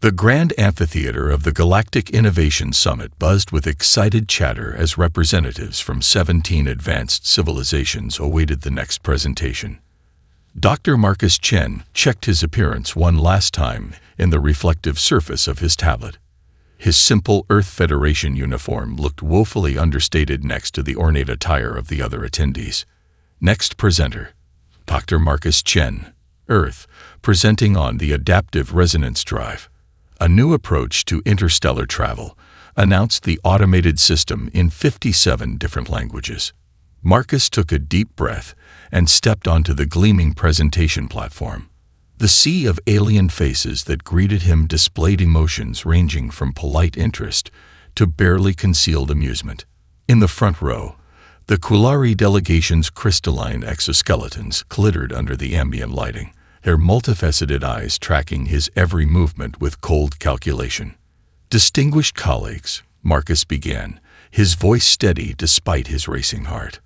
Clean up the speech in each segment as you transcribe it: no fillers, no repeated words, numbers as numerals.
The grand amphitheater of the Galactic Innovation Summit buzzed with excited chatter as representatives from 17 advanced civilizations awaited the next presentation. Dr. Marcus Chen checked his appearance one last time in the reflective surface of his tablet. His simple Earth Federation uniform looked woefully understated next to the ornate attire of the other attendees. Next presenter, Dr. Marcus Chen, Earth, presenting on the Adaptive Resonance Drive, a new approach to interstellar travel, announced the automated system in 57 different languages. Marcus took a deep breath and stepped onto the gleaming presentation platform. The sea of alien faces that greeted him displayed emotions ranging from polite interest to barely concealed amusement. In the front row, the Kulari delegation's crystalline exoskeletons glittered under the ambient lighting, their multifaceted eyes tracking his every movement with cold calculation. "Distinguished colleagues," Marcus began, his voice steady despite his racing heart.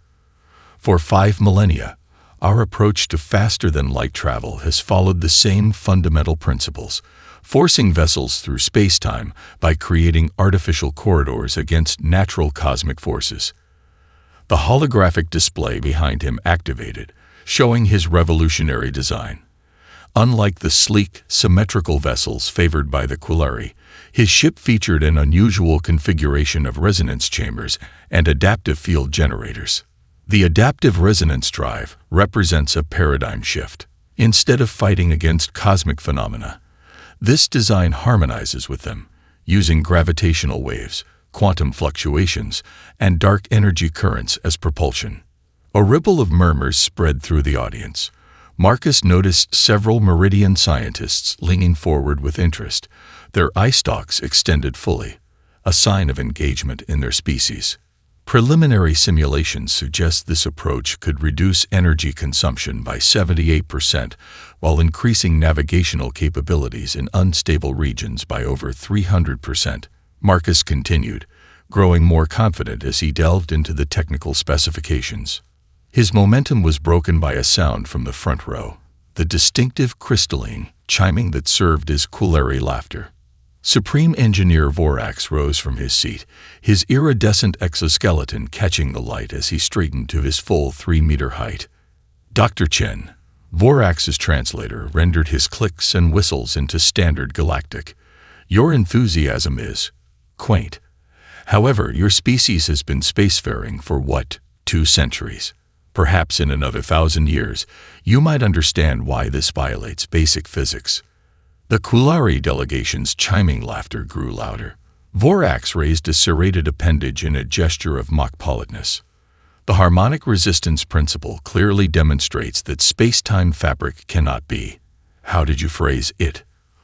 "For 5 millennia, our approach to faster-than-light travel has followed the same fundamental principles, forcing vessels through space-time by creating artificial corridors against natural cosmic forces." The holographic display behind him activated, showing his revolutionary design. Unlike the sleek, symmetrical vessels favored by the Kulari, his ship featured an unusual configuration of resonance chambers and adaptive field generators. The Adaptive Resonance Drive represents a paradigm shift. Instead of fighting against cosmic phenomena, this design harmonizes with them, using gravitational waves, quantum fluctuations, and dark energy currents as propulsion. A ripple of murmurs spread through the audience. Marcus noticed several Meridian scientists leaning forward with interest, their eye stalks extended fully, a sign of engagement in their species. Preliminary simulations suggest this approach could reduce energy consumption by 78% while increasing navigational capabilities in unstable regions by over 300%. Marcus continued, growing more confident as he delved into the technical specifications. His momentum was broken by a sound from the front row, the distinctive crystalline chiming that served as Kulari laughter. Supreme Engineer Vorax rose from his seat, his iridescent exoskeleton catching the light as he straightened to his full 3-meter height. Dr. Chen, Vorax's translator, rendered his clicks and whistles into standard Galactic. "Your enthusiasm is quaint. However, your species has been spacefaring for, 2 centuries? Perhaps in another 1,000 years, you might understand why this violates basic physics." The Kulari delegation's chiming laughter grew louder. Vorax raised a serrated appendage in a gesture of mock politeness. "The harmonic resistance principle clearly demonstrates that space-time fabric cannot be, how did you phrase it,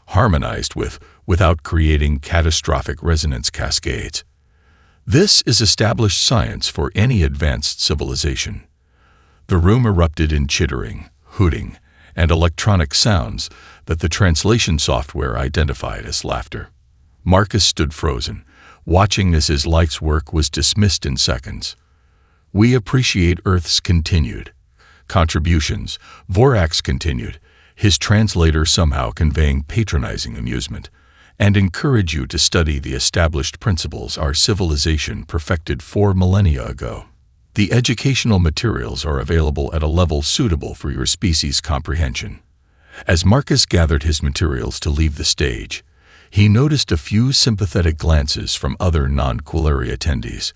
harmonized without creating catastrophic resonance cascades. This is established science for any advanced civilization." The room erupted in chittering, hooting, and electronic sounds that the translation software identified as laughter. Marcus stood frozen, watching as his life's work was dismissed in seconds. "We appreciate Earth's continued contributions," Vorax continued, his translator somehow conveying patronizing amusement, "and encourage you to study the established principles our civilization perfected 4 millennia ago. The educational materials are available at a level suitable for your species' comprehension." As Marcus gathered his materials to leave the stage, he noticed a few sympathetic glances from other non-Kulari attendees.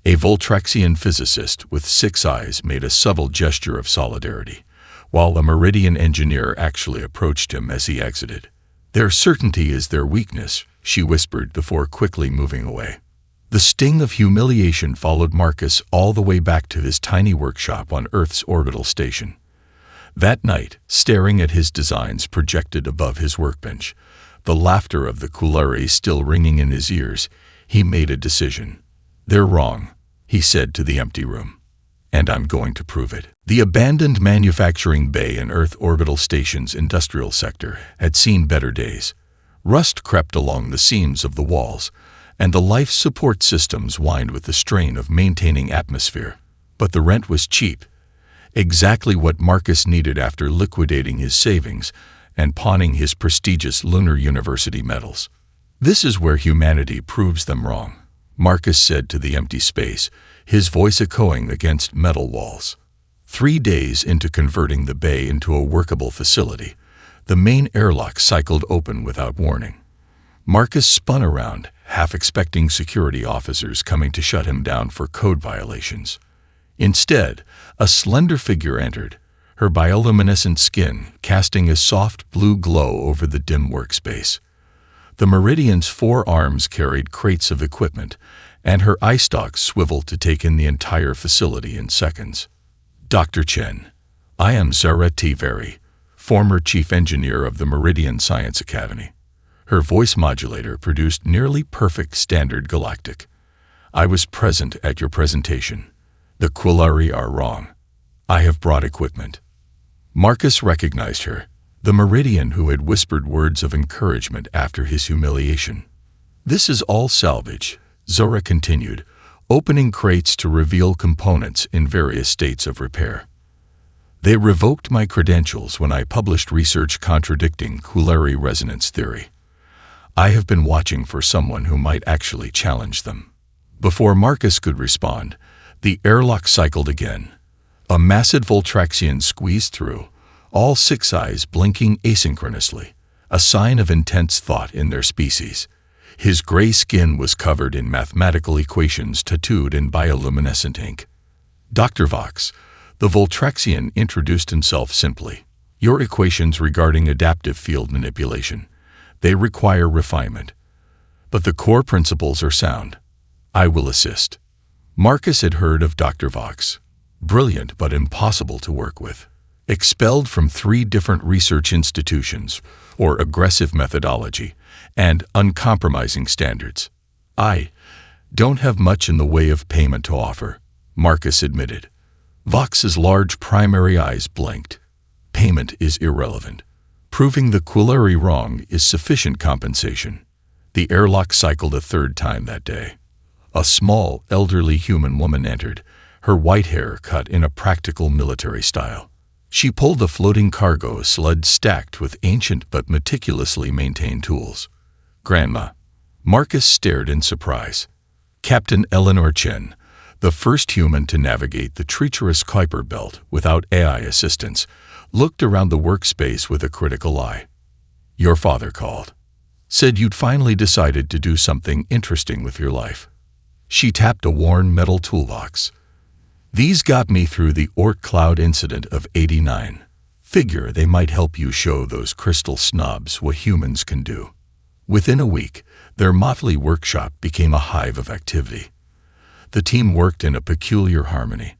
A Voltraxian physicist with 6 eyes made a subtle gesture of solidarity, while a Meridian engineer actually approached him as he exited. "Their certainty is their weakness," she whispered before quickly moving away. The sting of humiliation followed Marcus all the way back to his tiny workshop on Earth's orbital station. That night, staring at his designs projected above his workbench, the laughter of the Kulari still ringing in his ears, he made a decision. "They're wrong," he said to the empty room. "And I'm going to prove it." The abandoned manufacturing bay in Earth orbital station's industrial sector had seen better days. Rust crept along the seams of the walls, and the life support systems whined with the strain of maintaining atmosphere. But the rent was cheap, exactly what Marcus needed after liquidating his savings and pawning his prestigious Lunar University medals. "This is where humanity proves them wrong," Marcus said to the empty space, his voice echoing against metal walls. 3 days into converting the bay into a workable facility, the main airlock cycled open without warning. Marcus spun around, half expecting security officers coming to shut him down for code violations. Instead, a slender figure entered, her bioluminescent skin casting a soft blue glow over the dim workspace. The Meridian's 4 arms carried crates of equipment, and her eye stalks swiveled to take in the entire facility in seconds. "Dr. Chen, I am Zara T. former chief engineer of the Meridian Science Academy." Her voice modulator produced nearly perfect standard Galactic. "I was present at your presentation. The Quillari are wrong. I have brought equipment." Marcus recognized her, the Meridian who had whispered words of encouragement after his humiliation. "This is all salvage," Zora continued, opening crates to reveal components in various states of repair. "They revoked my credentials when I published research contradicting Quillari resonance theory. I have been watching for someone who might actually challenge them." Before Marcus could respond, the airlock cycled again. A massive Voltraxian squeezed through, all 6 eyes blinking asynchronously, a sign of intense thought in their species. His gray skin was covered in mathematical equations tattooed in bioluminescent ink. "Dr. Vox," the Voltraxian introduced himself simply. "Your equations regarding adaptive field manipulation. They require refinement. But the core principles are sound. I will assist." Marcus had heard of Dr. Vox. Brilliant but impossible to work with. Expelled from 3 different research institutions for aggressive methodology and uncompromising standards. "I don't have much in the way of payment to offer," Marcus admitted. Vox's large primary eyes blinked. "Payment is irrelevant. Proving the Quillari wrong is sufficient compensation." The airlock cycled a 3rd time that day. A small, elderly human woman entered, her white hair cut in a practical military style. She pulled the floating cargo sled stacked with ancient but meticulously maintained tools. "Grandma." Marcus stared in surprise. Captain Eleanor Chen, the first human to navigate the treacherous Kuiper Belt without AI assistance, looked around the workspace with a critical eye. "Your father called. Said you'd finally decided to do something interesting with your life." She tapped a worn metal toolbox. "These got me through the Orc Cloud incident of '89. Figure they might help you show those crystal snobs what humans can do." Within a week, their motley workshop became a hive of activity. The team worked in a peculiar harmony.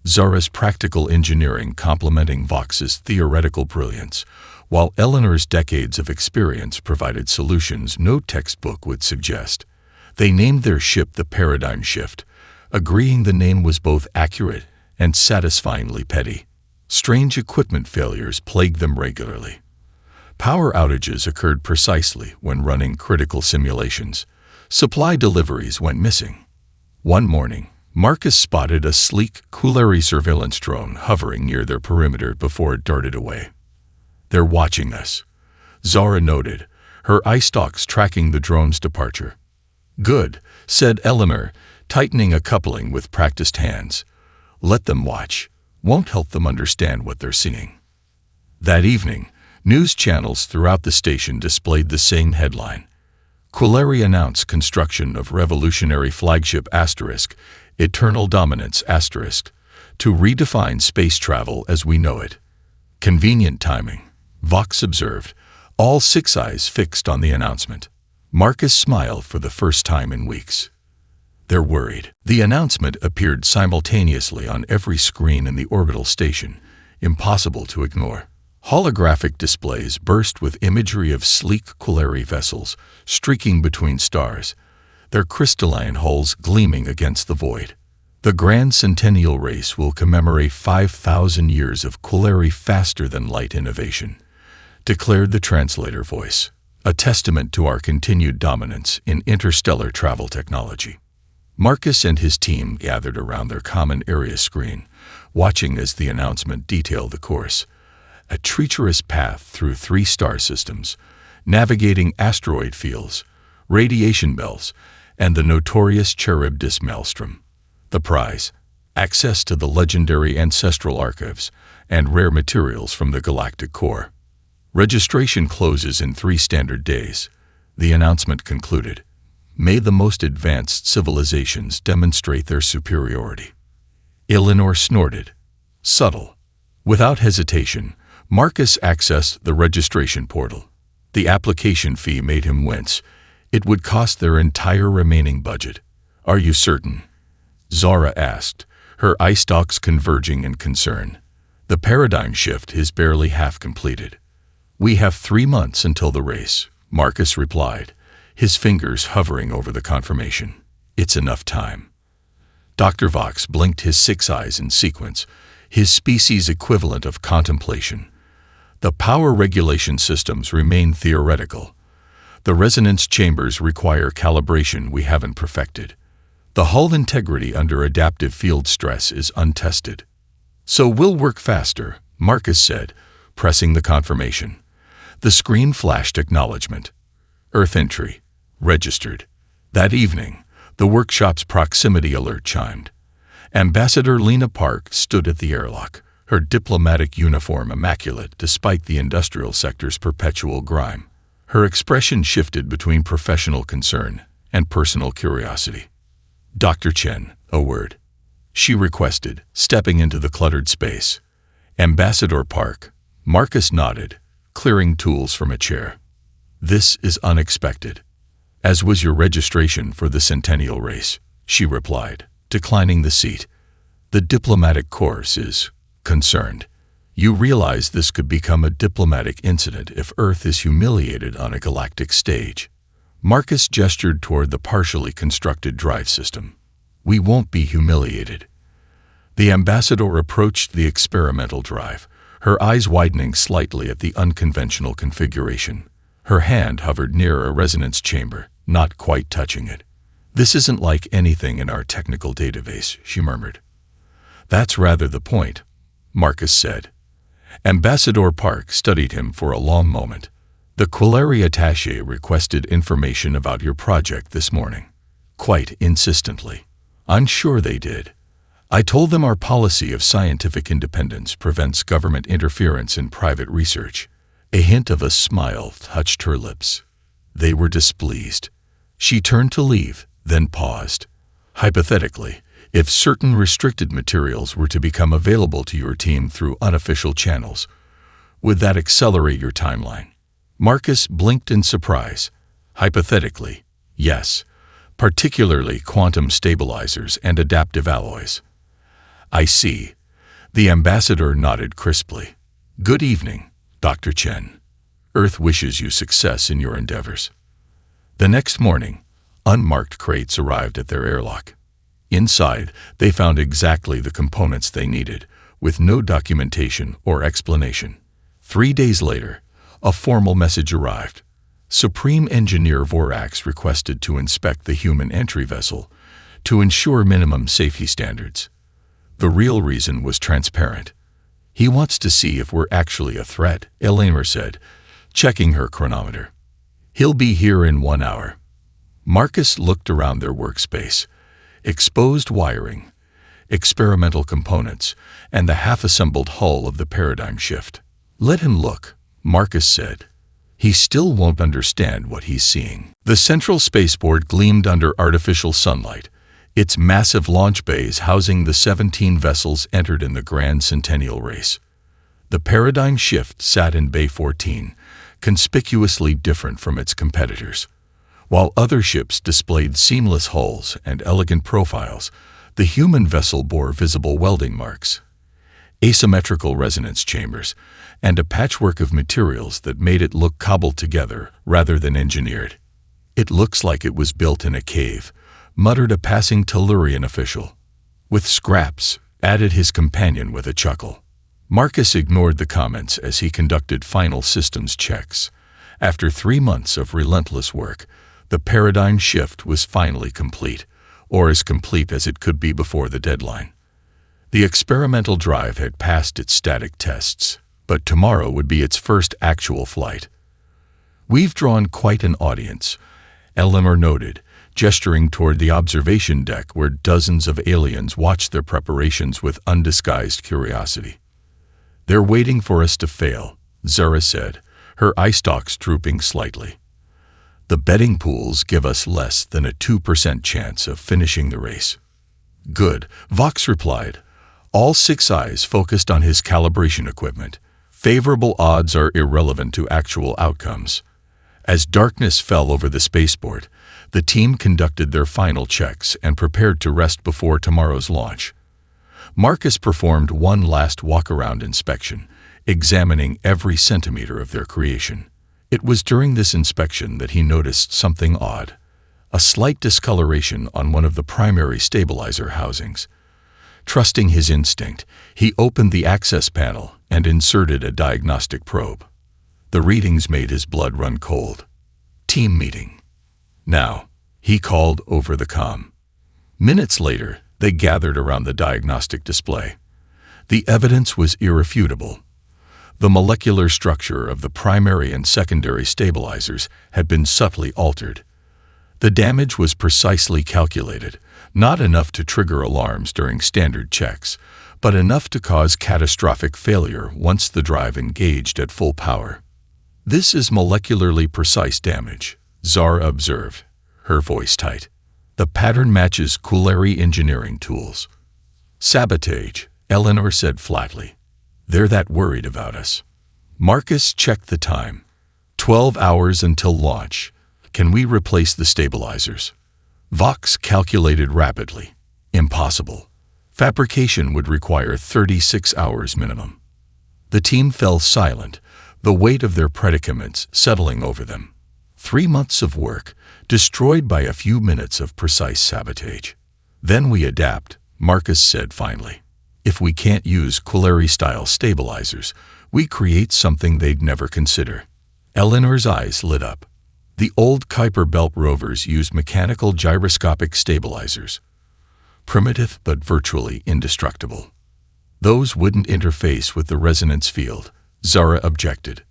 Zara's practical engineering complementing Vox's theoretical brilliance, while Eleanor's decades of experience provided solutions no textbook would suggest. They named their ship the Paradigm Shift, agreeing the name was both accurate and satisfyingly petty. Strange equipment failures plagued them regularly. Power outages occurred precisely when running critical simulations. Supply deliveries went missing. One morning, Marcus spotted a sleek Quillari surveillance drone hovering near their perimeter before it darted away. "They're watching us," Zara noted, her eye stalks tracking the drone's departure. "Good," said Eleanor, tightening a coupling with practiced hands. "Let them watch. Won't help them understand what they're seeing." That evening, news channels throughout the station displayed the same headline. Quillari announced construction of revolutionary flagship *, Eternal Dominance *, to redefine space travel as we know it. "Convenient timing," Vox observed, all 6 eyes fixed on the announcement. Marcus smiled for the first time in weeks. "They're worried." The announcement appeared simultaneously on every screen in the orbital station, impossible to ignore. Holographic displays burst with imagery of sleek Quillari vessels streaking between stars, their crystalline hulls gleaming against the void. "The Grand Centennial Race will commemorate 5,000 years of Quillari faster-than-light innovation," declared the translator voice, "a testament to our continued dominance in interstellar travel technology." Marcus and his team gathered around their common area screen, watching as the announcement detailed the course. a treacherous path through 3 star systems, navigating asteroid fields, radiation belts, and the notorious Charybdis maelstrom. The prize: access to the legendary ancestral archives and rare materials from the galactic core. Registration closes in 3 standard days. The announcement concluded. May the most advanced civilizations demonstrate their superiority. Eleanor snorted. Subtle. Without hesitation, Marcus accessed the registration portal. The application fee made him wince. It would cost their entire remaining budget. Are you certain? Zara asked, her eye stalks converging in concern. The paradigm shift is barely half completed. We have 3 months until the race, Marcus replied, his fingers hovering over the confirmation. It's enough time. Dr. Vox blinked his 6 eyes in sequence, his species equivalent of contemplation. The power regulation systems remain theoretical. The resonance chambers require calibration we haven't perfected. The hull integrity under adaptive field stress is untested. So we'll work faster, Marcus said, pressing the confirmation. The screen flashed acknowledgement. Earth entry. Registered. That evening, the workshop's proximity alert chimed. Ambassador Lena Park stood at the airlock, her diplomatic uniform immaculate despite the industrial sector's perpetual grime. Her expression shifted between professional concern and personal curiosity. Dr. Chen, a word, she requested, stepping into the cluttered space. Ambassador Park. Marcus nodded, clearing tools from a chair. This is unexpected. As was your registration for the Centennial race, she replied, declining the seat. The diplomatic course is concerned. You realize this could become a diplomatic incident if Earth is humiliated on a galactic stage. Marcus gestured toward the partially constructed drive system. We won't be humiliated. The ambassador approached the experimental drive, her eyes widening slightly at the unconventional configuration. Her hand hovered near a resonance chamber, not quite touching it. This isn't like anything in our technical database, she murmured. That's rather the point, Marcus said. Ambassador Park studied him for a long moment. The Quillary attaché requested information about your project this morning. Quite insistently. I'm sure they did. I told them our policy of scientific independence prevents government interference in private research. A hint of a smile touched her lips. They were displeased. She turned to leave, then paused. Hypothetically, if certain restricted materials were to become available to your team through unofficial channels, would that accelerate your timeline? Marcus blinked in surprise. Hypothetically, yes, particularly quantum stabilizers and adaptive alloys. I see. The ambassador nodded crisply. Good evening, Dr. Chen. Earth wishes you success in your endeavors. The next morning, unmarked crates arrived at their airlock. Inside, they found exactly the components they needed, with no documentation or explanation. 3 days later, a formal message arrived. Supreme Engineer Vorax requested to inspect the human entry vessel to ensure minimum safety standards. The real reason was transparent. He wants to see if we're actually a threat, Eleanor said, checking her chronometer. He'll be here in 1 hour. Marcus looked around their workspace. Exposed wiring, experimental components, and the half-assembled hull of the paradigm shift. Let him look, Marcus said. He still won't understand what he's seeing. The central spaceport gleamed under artificial sunlight. Its massive launch bays housing the 17 vessels entered in the Grand Centennial race. The paradigm shift sat in Bay 14, conspicuously different from its competitors. While other ships displayed seamless hulls and elegant profiles, the human vessel bore visible welding marks, asymmetrical resonance chambers, and a patchwork of materials that made it look cobbled together rather than engineered. It looks like it was built in a cave, muttered a passing Tellurian official. With scraps, added his companion with a chuckle. Marcus ignored the comments as he conducted final systems checks. After 3 months of relentless work, the paradigm shift was finally complete, or as complete as it could be before the deadline. The experimental drive had passed its static tests, but tomorrow would be its first actual flight. "We've drawn quite an audience," Eleanor noted, gesturing toward the observation deck where dozens of aliens watched their preparations with undisguised curiosity. "They're waiting for us to fail," Zara said, her eye stalks drooping slightly. "The betting pools give us less than a 2% chance of finishing the race." "Good," Vox replied, all 6 eyes focused on his calibration equipment. "Favorable odds are irrelevant to actual outcomes." As darkness fell over the spaceport, the team conducted their final checks and prepared to rest before tomorrow's launch. Marcus performed one last walk-around inspection, examining every centimeter of their creation. It was during this inspection that he noticed something odd, a slight discoloration on one of the primary stabilizer housings. Trusting his instinct, he opened the access panel and inserted a diagnostic probe. The readings made his blood run cold. "Team meeting now," he called over the comm. Minutes later, they gathered around the diagnostic display. The evidence was irrefutable. The molecular structure of the primary and secondary stabilizers had been subtly altered. The damage was precisely calculated, not enough to trigger alarms during standard checks, but enough to cause catastrophic failure once the drive engaged at full power. "This is molecularly precise damage," Zara observed, her voice tight. "The pattern matches Coulari engineering tools." "Sabotage," Eleanor said flatly. "They're that worried about us." Marcus checked the time. 12 hours until launch. "Can we replace the stabilizers?" Vox calculated rapidly. "Impossible. Fabrication would require 36 hours minimum." The team fell silent, the weight of their predicaments settling over them. 3 months of work, destroyed by a few minutes of precise sabotage. "Then we adapt," Marcus said finally. "If we can't use Coulari-style stabilizers, we create something they'd never consider." Eleanor's eyes lit up. The old Kuiper Belt rovers used mechanical gyroscopic stabilizers. Primitive but virtually indestructible. "Those wouldn't interface with the resonance field," Zara objected.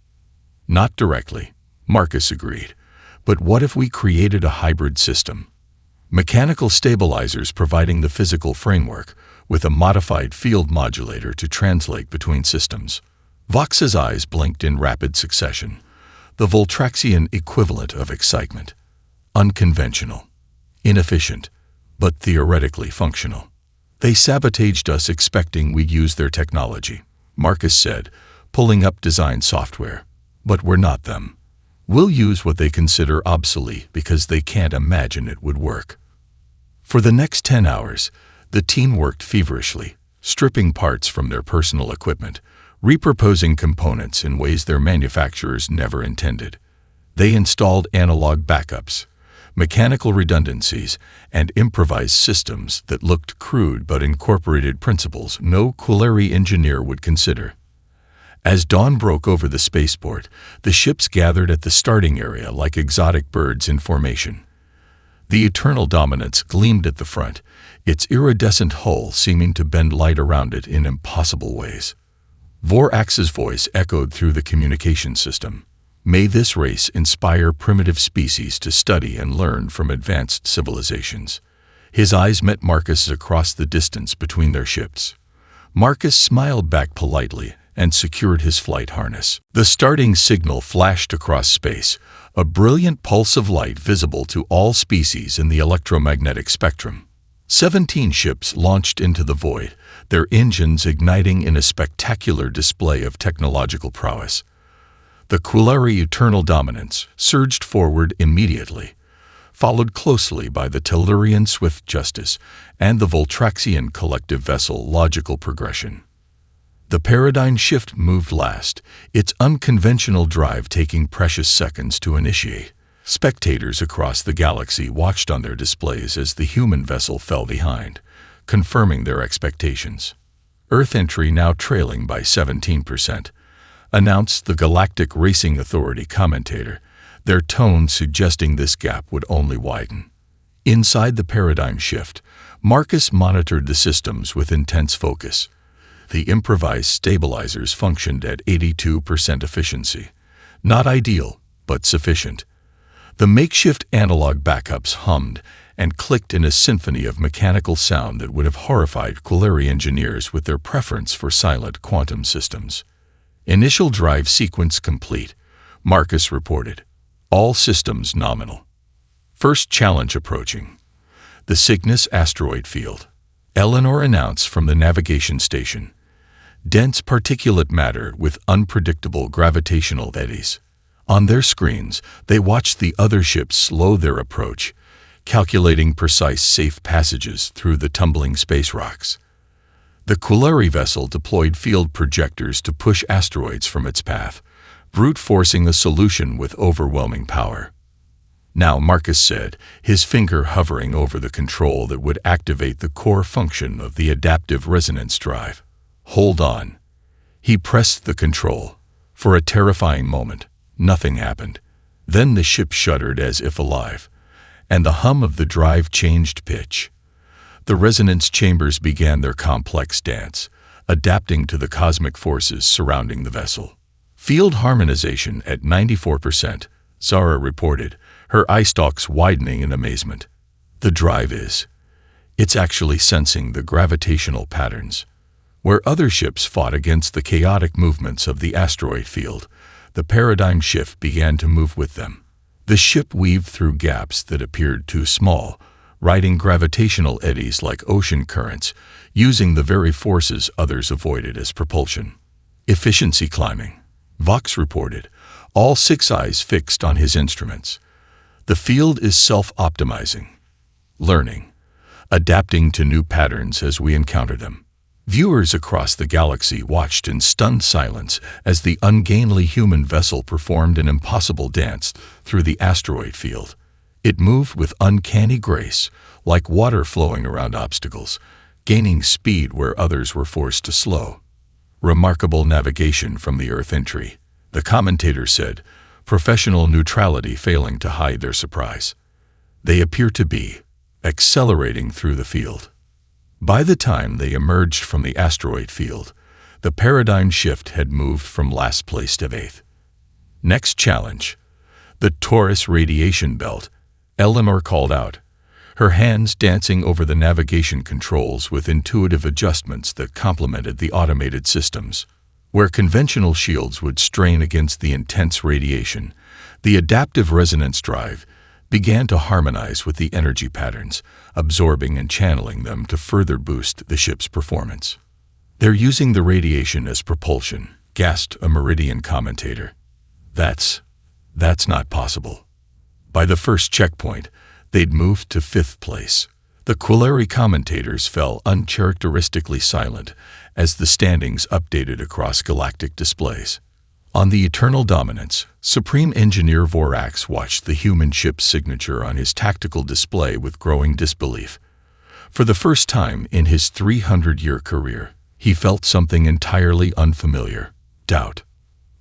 "Not directly," Marcus agreed. "But what if we created a hybrid system? Mechanical stabilizers providing the physical framework, with a modified field modulator to translate between systems." Vox's eyes blinked in rapid succession, the Voltraxian equivalent of excitement. "Unconventional. Inefficient, but theoretically functional. They sabotaged us expecting we'd use their technology," Marcus said, pulling up design software. "But we're not them. We'll use what they consider obsolete because they can't imagine it would work." For the next 10 hours, the team worked feverishly, stripping parts from their personal equipment, repurposing components in ways their manufacturers never intended. They installed analog backups, mechanical redundancies, and improvised systems that looked crude but incorporated principles no Coulari engineer would consider. As dawn broke over the spaceport, the ships gathered at the starting area like exotic birds in formation. The Eternal Dominance gleamed at the front, its iridescent hull seeming to bend light around it in impossible ways. Vorax's voice echoed through the communication system. "May this race inspire primitive species to study and learn from advanced civilizations." His eyes met Marcus across the distance between their ships. Marcus smiled back politely and secured his flight harness. The starting signal flashed across space, a brilliant pulse of light visible to all species in the electromagnetic spectrum. 17 ships launched into the void, their engines igniting in a spectacular display of technological prowess. The Coulari Eternal Dominance surged forward immediately, followed closely by the Tellurian Swift Justice and the Voltraxian collective vessel Logical Progression. The paradigm shift moved last, its unconventional drive taking precious seconds to initiate. Spectators across the galaxy watched on their displays as the human vessel fell behind, confirming their expectations. "Earth entry now trailing by 17%, announced the Galactic Racing Authority commentator, their tone suggesting this gap would only widen. Inside the paradigm shift, Marcus monitored the systems with intense focus. the improvised stabilizers functioned at 82% efficiency. Not ideal, but sufficient. The makeshift analog backups hummed and clicked in a symphony of mechanical sound that would have horrified Quilleri engineers with their preference for silent quantum systems. Initial drive sequence complete, Marcus reported. All systems nominal. First challenge approaching. The Cygnus asteroid field. Eleanor announced from the navigation station. Dense particulate matter with unpredictable gravitational eddies. On their screens, they watched the other ships slow their approach, calculating precise safe passages through the tumbling space rocks. The Quilleri vessel deployed field projectors to push asteroids from its path, brute forcing a solution with overwhelming power. Now, Marcus said, his finger hovering over the control that would activate the core function of the adaptive resonance drive. Hold on. He pressed the control. For a terrifying moment, nothing happened. Then the ship shuddered as if alive, and the hum of the drive changed pitch. The resonance chambers began their complex dance, adapting to the cosmic forces surrounding the vessel. Field harmonization at 94%, Zara reported, her eye stalks widening in amazement. The drive is. It's actually sensing the gravitational patterns. Where other ships fought against the chaotic movements of the asteroid field, the paradigm shift began to move with them. The ship weaved through gaps that appeared too small, riding gravitational eddies like ocean currents, using the very forces others avoided as propulsion. Efficiency climbing, Vox reported, all 6 eyes fixed on his instruments. The field is self-optimizing, learning, adapting to new patterns as we encounter them. Viewers across the galaxy watched in stunned silence as the ungainly human vessel performed an impossible dance through the asteroid field. It moved with uncanny grace, like water flowing around obstacles, gaining speed where others were forced to slow. Remarkable navigation from the Earth entry, the commentator said, professional neutrality failing to hide their surprise. They appear to be accelerating through the field. By the time they emerged from the asteroid field, the paradigm shift had moved from last place to 8th. Next challenge, the Taurus radiation belt, Eleanor called out, her hands dancing over the navigation controls with intuitive adjustments that complemented the automated systems. Where conventional shields would strain against the intense radiation, the adaptive resonance drive began to harmonize with the energy patterns, absorbing and channeling them to further boost the ship's performance. They're using the radiation as propulsion, gasped a Meridian commentator. That's not possible. By the first checkpoint, they'd moved to 5th place. The Quilleri commentators fell uncharacteristically silent as the standings updated across galactic displays. On the Eternal Dominance, Supreme Engineer Vorax watched the human ship's signature on his tactical display with growing disbelief. For the first time in his 300-year career, he felt something entirely unfamiliar: doubt.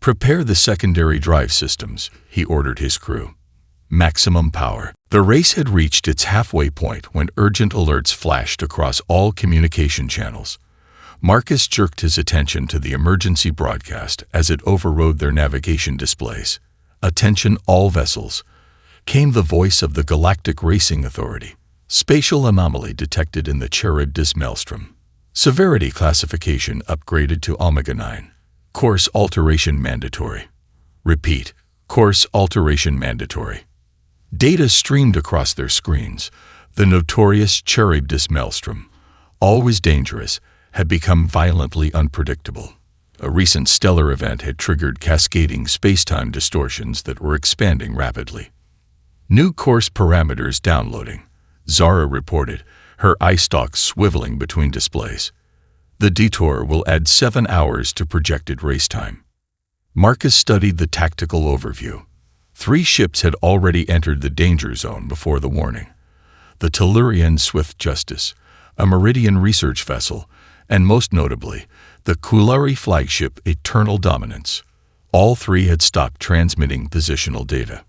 Prepare the secondary drive systems, he ordered his crew. Maximum power. The race had reached its halfway point when urgent alerts flashed across all communication channels. Marcus jerked his attention to the emergency broadcast as it overrode their navigation displays. Attention all vessels. Came the voice of the Galactic Racing Authority. Spatial anomaly detected in the Charybdis maelstrom. Severity classification upgraded to Omega 9. Course alteration mandatory. Repeat. Course alteration mandatory. Data streamed across their screens. The notorious Charybdis maelstrom, always dangerous, had become violently unpredictable. A recent stellar event had triggered cascading space-time distortions that were expanding rapidly. New course parameters downloading, Zara reported, her eye stalks swiveling between displays. The detour will add 7 hours to projected race time. Marcus studied the tactical overview. 3 ships had already entered the danger zone before the warning. The Tellurian Swift Justice, a Meridian research vessel, and most notably, the Quilleri flagship Eternal Dominance. All 3 had stopped transmitting positional data.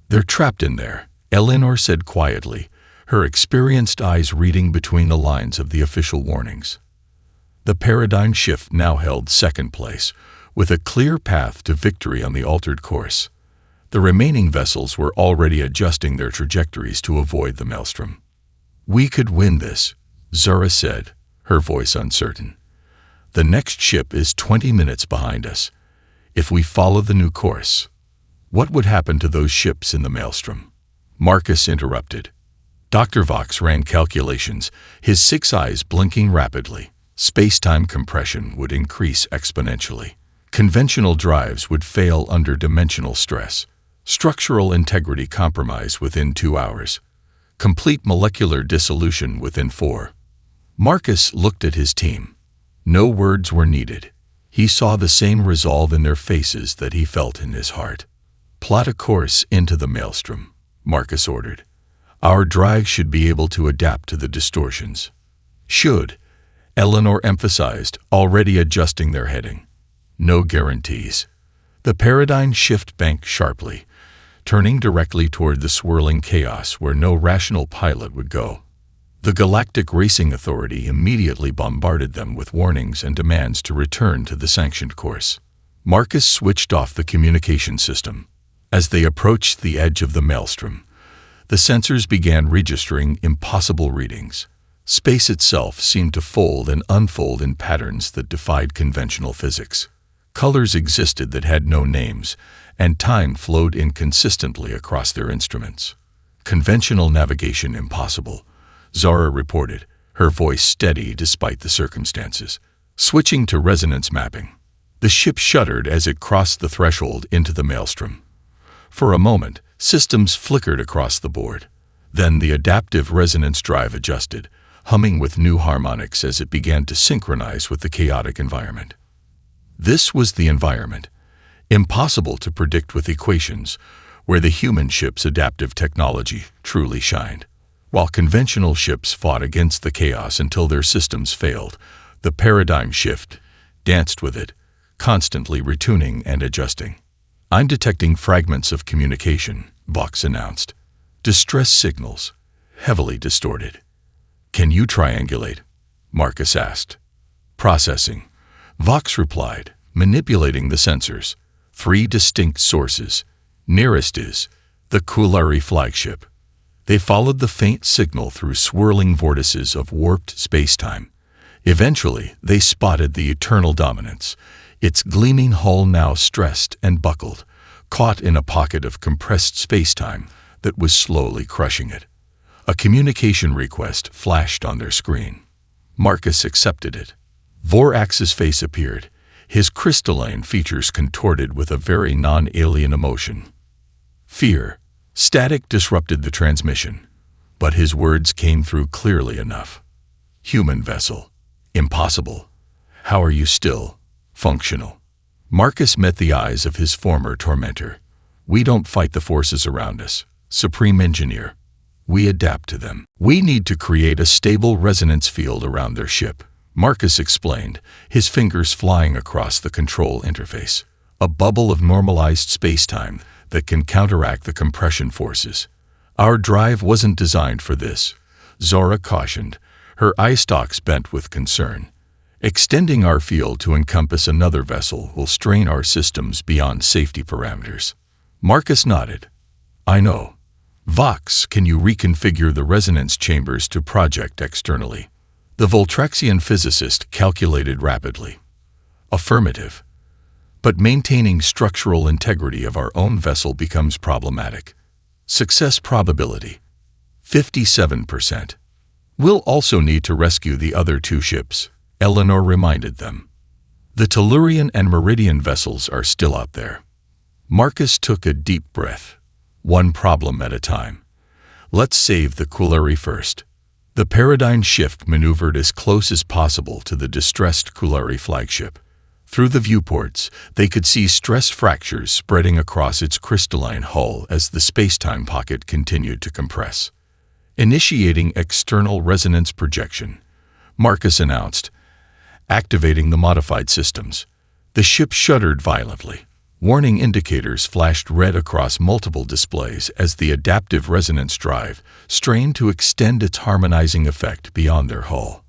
They're trapped in there, Eleanor said quietly, her experienced eyes reading between the lines of the official warnings. The paradigm shift now held second place, with a clear path to victory on the altered course. The remaining vessels were already adjusting their trajectories to avoid the maelstrom. "We could win this," Zara said, her voice uncertain. "The next ship is 20 minutes behind us. If we follow the new course, what would happen to those ships in the maelstrom?" Marcus interrupted. Dr. Vox ran calculations, his 6 eyes blinking rapidly. Space-time compression would increase exponentially. Conventional drives would fail under dimensional stress. Structural integrity compromise within 2 hours. Complete molecular dissolution within 4. Marcus looked at his team. No words were needed. He saw the same resolve in their faces that he felt in his heart. "Plot a course into the maelstrom," Marcus ordered. "Our drive should be able to adapt to the distortions." "Should," Eleanor emphasized, already adjusting their heading. "No guarantees." The paradigm shift banked sharply, turning directly toward the swirling chaos where no rational pilot would go. The Galactic Racing Authority immediately bombarded them with warnings and demands to return to the sanctioned course. Marcus switched off the communication system. As they approached the edge of the maelstrom, the sensors began registering impossible readings. Space itself seemed to fold and unfold in patterns that defied conventional physics. Colors existed that had no names, and time flowed inconsistently across their instruments. "Conventional navigation impossible," Zara reported, her voice steady despite the circumstances. Switching to resonance mapping, the ship shuddered as it crossed the threshold into the maelstrom. For a moment, systems flickered across the board. Then the adaptive resonance drive adjusted, humming with new harmonics as it began to synchronize with the chaotic environment. This was the environment, impossible to predict with equations, where the human ship's adaptive technology truly shined. While conventional ships fought against the chaos until their systems failed, the paradigm shift danced with it, constantly retuning and adjusting. "I'm detecting fragments of communication," Vox announced. "Distress signals, heavily distorted." "Can you triangulate?" Marcus asked. "Processing," Vox replied, manipulating the sensors. 3 distinct sources. Nearest is the Kulari flagship. They followed the faint signal through swirling vortices of warped spacetime. Eventually, they spotted the Eternal Dominance, its gleaming hull now stressed and buckled, caught in a pocket of compressed spacetime that was slowly crushing it. A communication request flashed on their screen. Marcus accepted it. Vorax's face appeared, his crystalline features contorted with a very non-alien emotion. Fear. Static disrupted the transmission, but his words came through clearly enough. "Human vessel. Impossible. How are you still functional?" Marcus met the eyes of his former tormentor. "We don't fight the forces around us, Supreme Engineer. We adapt to them. We need to create a stable resonance field around their ship," Marcus explained, his fingers flying across the control interface. "A bubble of normalized spacetime that can counteract the compression forces. Our drive wasn't designed for this," Zora cautioned, her eye stalks bent with concern. "Extending our field to encompass another vessel will strain our systems beyond safety parameters." Marcus nodded. "I know. Vox, can you reconfigure the resonance chambers to project externally?" The Voltraxian physicist calculated rapidly. "Affirmative. But maintaining structural integrity of our own vessel becomes problematic. Success probability, 57%. We'll also need to rescue the other 2 ships," Eleanor reminded them. "The Tellurian and Meridian vessels are still out there." Marcus took a deep breath. "One problem at a time. Let's save the Kulari first." The paradigm shift maneuvered as close as possible to the distressed Kulari flagship. Through the viewports, they could see stress fractures spreading across its crystalline hull as the spacetime pocket continued to compress. "Initiating external resonance projection," Marcus announced, activating the modified systems. The ship shuddered violently. Warning indicators flashed red across multiple displays as the adaptive resonance drive strained to extend its harmonizing effect beyond their hull.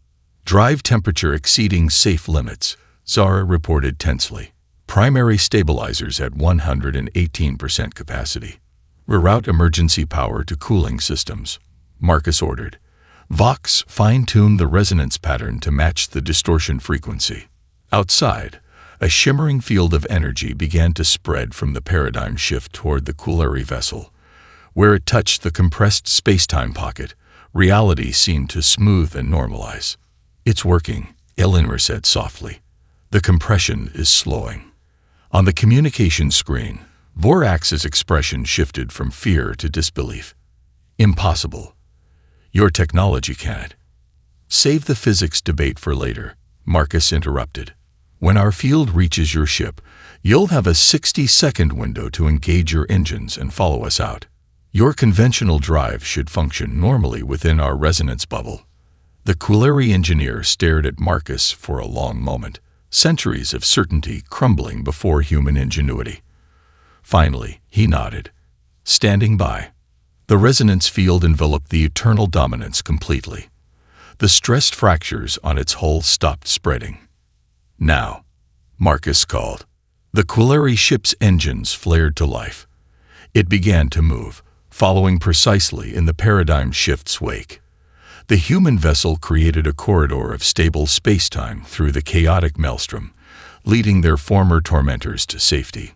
Drive temperature exceeding safe limits, Zara reported tensely. Primary stabilizers at 118% capacity. Reroute emergency power to cooling systems, Marcus ordered. Vox fine-tuned the resonance pattern to match the distortion frequency. Outside, a shimmering field of energy began to spread from the paradigm shift toward the Coolari vessel. Where it touched the compressed space-time pocket, reality seemed to smooth and normalize. "It's working," Elinor said softly. "The compression is slowing." On the communication screen, Vorax's expression shifted from fear to disbelief. "Impossible. Your technology can't." "Save the physics debate for later," Marcus interrupted. "When our field reaches your ship, you'll have a 60-second window to engage your engines and follow us out. Your conventional drive should function normally within our resonance bubble." The Coolari engineer stared at Marcus for a long moment, centuries of certainty crumbling before human ingenuity. Finally, he nodded. "Standing by." The resonance field enveloped the eternal dominance completely. The stressed fractures on its hull stopped spreading. "Now," Marcus called. The Coolari ship's engines flared to life. It began to move, following precisely in the paradigm shift's wake. The human vessel created a corridor of stable space-time through the chaotic maelstrom, leading their former tormentors to safety.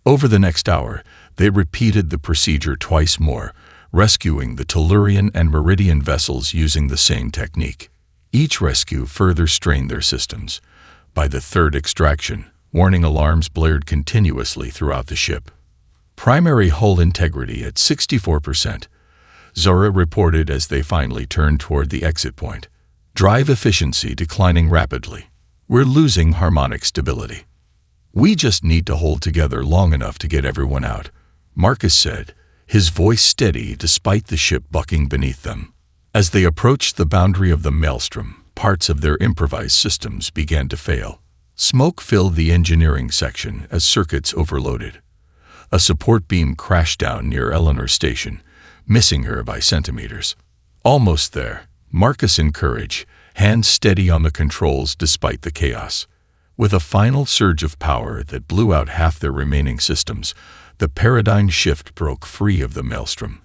Over the next hour, they repeated the procedure twice more, rescuing the Tellurian and Meridian vessels using the same technique. Each rescue further strained their systems. By the third extraction, warning alarms blared continuously throughout the ship. Primary hull integrity at 64%. Zora reported as they finally turned toward the exit point. Drive efficiency declining rapidly. We're losing harmonic stability. "We just need to hold together long enough to get everyone out," Marcus said, his voice steady despite the ship bucking beneath them. As they approached the boundary of the maelstrom, parts of their improvised systems began to fail. Smoke filled the engineering section as circuits overloaded. A support beam crashed down near Eleanor's station, missing her by centimeters. "Almost there," Marcus encouraged, hands steady on the controls despite the chaos. With a final surge of power that blew out half their remaining systems, the paradigm shift broke free of the maelstrom,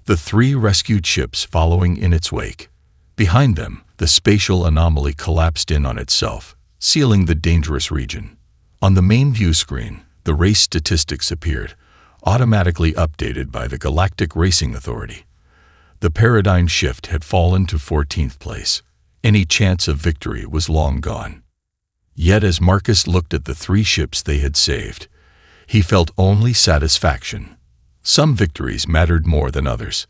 the three rescued ships following in its wake. Behind them, the spatial anomaly collapsed in on itself, sealing the dangerous region. On the main view screen, the race statistics appeared, automatically updated by the Galactic Racing Authority. The paradigm shift had fallen to 14th place. Any chance of victory was long gone. Yet as Marcus looked at the three ships they had saved, he felt only satisfaction. Some victories mattered more than others.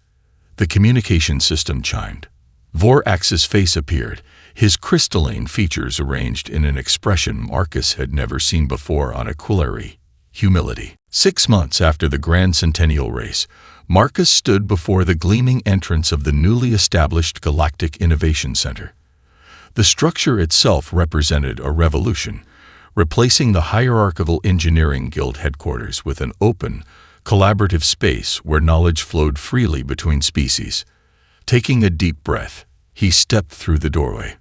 The communication system chimed. Vorax's face appeared, his crystalline features arranged in an expression Marcus had never seen before on a Coolari: humility. 6 months after the Grand Centennial Race, Marcus stood before the gleaming entrance of the newly established Galactic Innovation Center. The structure itself represented a revolution, replacing the hierarchical engineering guild headquarters with an open, collaborative space where knowledge flowed freely between species. Taking a deep breath, he stepped through the doorway.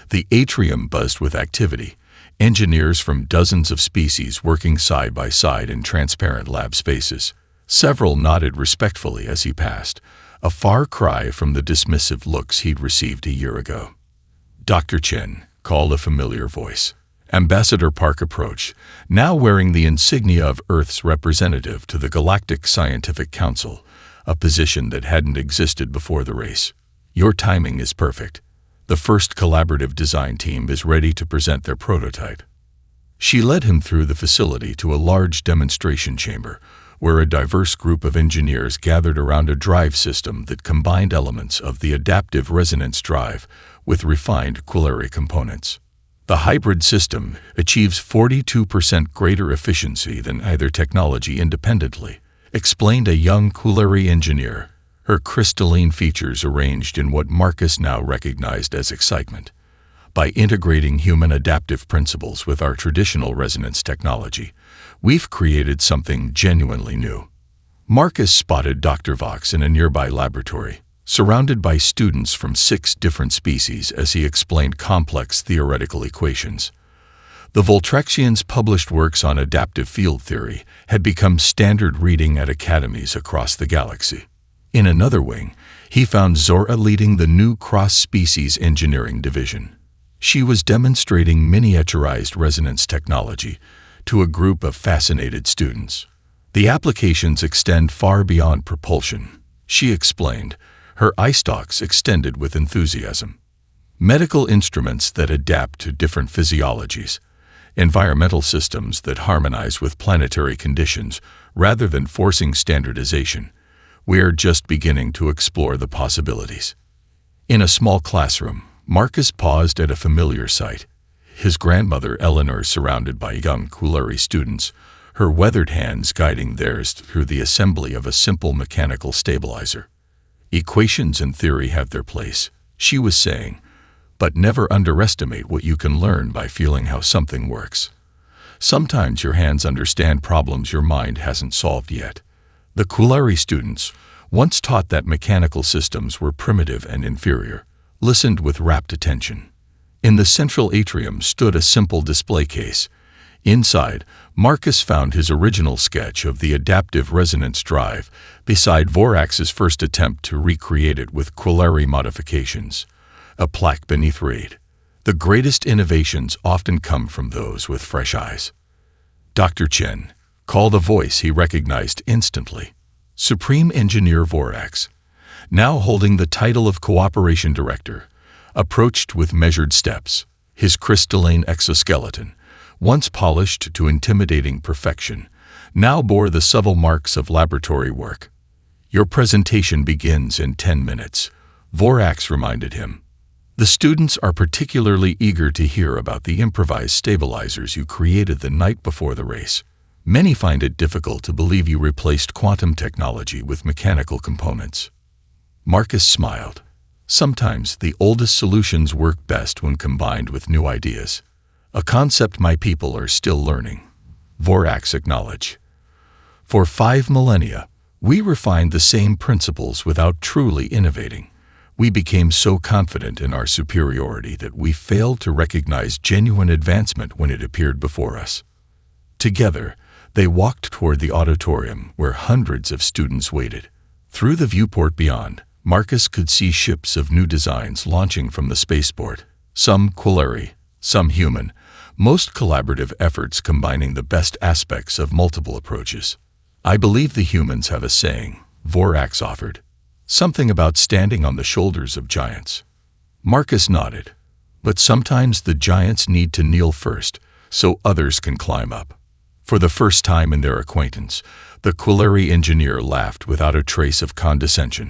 The atrium buzzed with activity, engineers from dozens of species working side by side in transparent lab spaces. Several nodded respectfully as he passed, a far cry from the dismissive looks he'd received a year ago. "Dr. Chen," called a familiar voice. Ambassador Park approached, now wearing the insignia of Earth's representative to the Galactic Scientific Council, a position that hadn't existed before the race. "Your timing is perfect. The first collaborative design team is ready to present their prototype." She led him through the facility to a large demonstration chamber, where a diverse group of engineers gathered around a drive system that combined elements of the adaptive resonance drive with refined Coolari components. The hybrid system achieves 42% greater efficiency than either technology independently, explained a young Coolari engineer, her crystalline features arranged in what Marcus now recognized as excitement. By integrating human adaptive principles with our traditional resonance technology, we've created something genuinely new. Marcus spotted Dr. Vox in a nearby laboratory, surrounded by students from 6 different species as he explained complex theoretical equations. The Voltrexians' published works on adaptive field theory had become standard reading at academies across the galaxy. In another wing, he found Zora leading the new cross-species engineering division. She was demonstrating miniaturized resonance technology to a group of fascinated students. The applications extend far beyond propulsion, she explained, her eye stalks extended with enthusiasm. Medical instruments that adapt to different physiologies, environmental systems that harmonize with planetary conditions rather than forcing standardization. We are just beginning to explore the possibilities. In a small classroom, Marcus paused at a familiar sight. His grandmother Eleanor surrounded by young Kulari students, her weathered hands guiding theirs through the assembly of a simple mechanical stabilizer. Equations and theory have their place, she was saying, but never underestimate what you can learn by feeling how something works. Sometimes your hands understand problems your mind hasn't solved yet. The Kulari students, once taught that mechanical systems were primitive and inferior, listened with rapt attention. In the central atrium stood a simple display case. Inside, Marcus found his original sketch of the adaptive resonance drive, beside Vorax's first attempt to recreate it with Kulari modifications. A plaque beneath read, "The greatest innovations often come from those with fresh eyes." Dr. Chen called a voice he recognized instantly. Supreme Engineer Vorax, now holding the title of Cooperation Director, approached with measured steps. His crystalline exoskeleton, once polished to intimidating perfection, now bore the subtle marks of laboratory work. "Your presentation begins in 10 minutes, Vorax reminded him. "The students are particularly eager to hear about the improvised stabilizers you created the night before the race. Many find it difficult to believe you replaced quantum technology with mechanical components." Marcus smiled. "Sometimes the oldest solutions work best when combined with new ideas. A concept my people are still learning," Vorax acknowledged. "For 5 millennia, we refined the same principles without truly innovating. We became so confident in our superiority that we failed to recognize genuine advancement when it appeared before us." Together, they walked toward the auditorium where hundreds of students waited. Through the viewport beyond, Marcus could see ships of new designs launching from the spaceport, some Kulari, some human, most collaborative efforts combining the best aspects of multiple approaches. "I believe the humans have a saying," Vorax offered. "Something about standing on the shoulders of giants." Marcus nodded. "But sometimes the giants need to kneel first, so others can climb up." For the first time in their acquaintance, the Kulari engineer laughed without a trace of condescension.